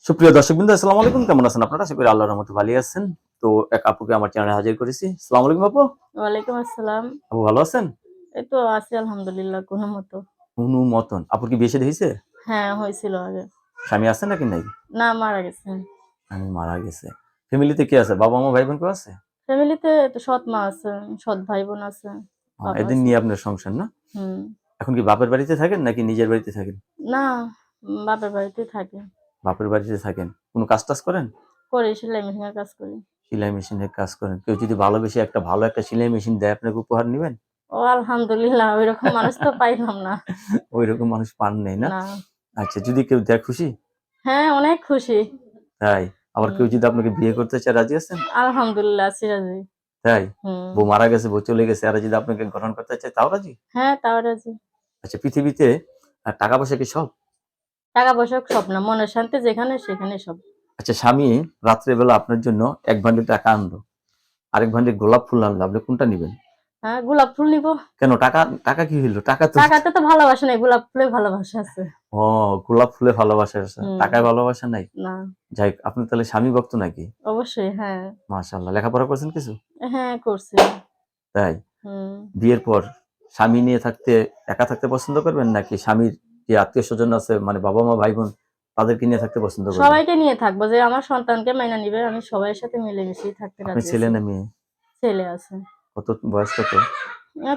সুপ্রিয় দর্শকবৃন্দ, আসসালামু আলাইকুম। কেমন আছেন আপনারা? আশা করি আল্লাহর রহমতে ভালোই আছেন। তো এক আপুকে আমার চ্যানেলে হাজির করেছি। আসসালামু আলাইকুম আপু। ওয়ালাইকুম আসসালাম। আপু ভালো আছেন? এই তো আছি আলহামদুলিল্লাহ কোনমতো। হুনু মতন। আপুর কি বিয়ে শাদী হইছে? হ্যাঁ, হয়েছিল আগে। স্বামী আছে নাকি নাই? না, মারা গেছে। স্বামী মারা গেছে। ফ্যামিলিতে কে আছে? বাবা মা ভাই বোন কেউ আছে? ফ্যামিলিতে তো সৎ মা আছে, সৎ ভাই বোন আছে, বাবা এদের আছে। নিয়ে আপনার সংসার না? হুম। এখন কি বাপের বাড়িতে থাকেন নাকি নিজের বাড়িতে থাকেন? না, বাপের বাড়িতেই থাকে। বাপের বাড়িতে থাকেন। কোনো কাজ টাজ করেন? করি, সেলাই মেশিনের কাজ করি। সেলাই মেশিনের কাজ করেন। কেউ যদি ভালোবেসে ভালো একটা সেলাই মেশিন দেয় আপনাকে উপহার নিবেন? ও আলহামদুলিল্লাহ, ওইরকম মানুষ তো পাইলাম না। ওইরকম মানুষ পান নাই না? না। আচ্ছা, যদি কেউ দেয় খুশি? হ্যাঁ, অনেক খুশি। তাই? আবার কেউ হুম। যদি আপনাকে বিয়ে করতে চায় রাজি আছেন? আলহামদুলিল্লাহ আছি রাজি। তাই? হুম। বউ মারা গেছে, বউ চলে গেছে। এরা যদি আপনাকে গ্রহণ করতে চায় তাও রাজি? হ্যাঁ, তাও রাজি। আচ্ছা, পৃথিবীতে টাকা পয়সা কি সব? টাকা পয়সা সব না, মনের শান্তি যেখানে সেখানে সব। আচ্ছা, স্বামী রাত্রে বেলা আপনার জন্য ১ বান্ডিল টাকা আনলো, আরেক বান্ডিল গোলাপ ফুল আনলো। আপনি কোনটা নিবেন? হ্যাঁ, গোলাপ ফুল নিবো। কেন টাকা টাকা কি হইলো? টাকা তো টাকাতে তো ভালোবাসা নাই, গোলাপ ফুলে ভালোবাসা আছে। ও, গোলাপ ফুলে ভালোবাসা আছে। হুম। টাকায় ভালোবাসা নাই? না। যাই হোক, আপনি তাহলে স্বামী ভক্ত নাকি? অবশ্যই, হ্যাঁ। মাশাআল্লাহ। লেখাপড়া করছেন কিছু? হ্যাঁ, করছি। তাই? হুম। বিয়ের পর স্বামী নিয়ে থাকতে একা থাকতে পছন্দ করবেন নাকি স্বামীর যে আত্মীয়স্বজন আছে মানে বাবা মা ভাই বোন তাদেরকে নিয়ে থাকতে পছন্দ করবেন? সবাইকে নিয়ে থাকবো, যে আমার সন্তানকে মাইনা নিবে, আমি সবাইয়ের সাথে মিলেমিশেই থাকতে আপনি রাজি ছেলে আছি। না মেয়ে? ছেলে আছে। কত বয়স কত?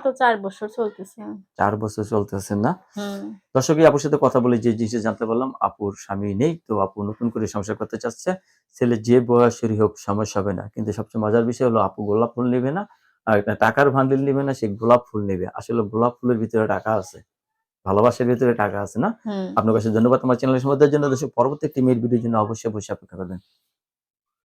তো ৪ বছর চলতেছে। ৪ বছর চলতেছে না? হুম। দর্শক, এই আপুর সাথে কথা বলে যে জিনিসটা জানতে পারলাম, আপুর স্বামী নেই। তো আপু নতুন করে সংসার করতে চাচ্ছে। ছেলে যে বয়সেরই হোক সমস্যা হবে না। কিন্তু সবচেয়ে মজার বিষয় হলো আপু গোলাপ ফুল নিবে না। আর টাকার বান্ডিল নিবে না, সে গোলাপ ফুল নিবে। আসলে গোলাপ ফুলের ভিতরে টাকা আছে। ভালোবাসার ভিতরে টাকা আছে না? হুম। আপনার কাছে ধন্যবাদ আমার চ্যানেলের সময় দেওয়ার জন্য। দর্শক, পরবর্তী একটি মেয়ের ভিডিওর জন্য অবশ্যই অপেক্ষা করবেন।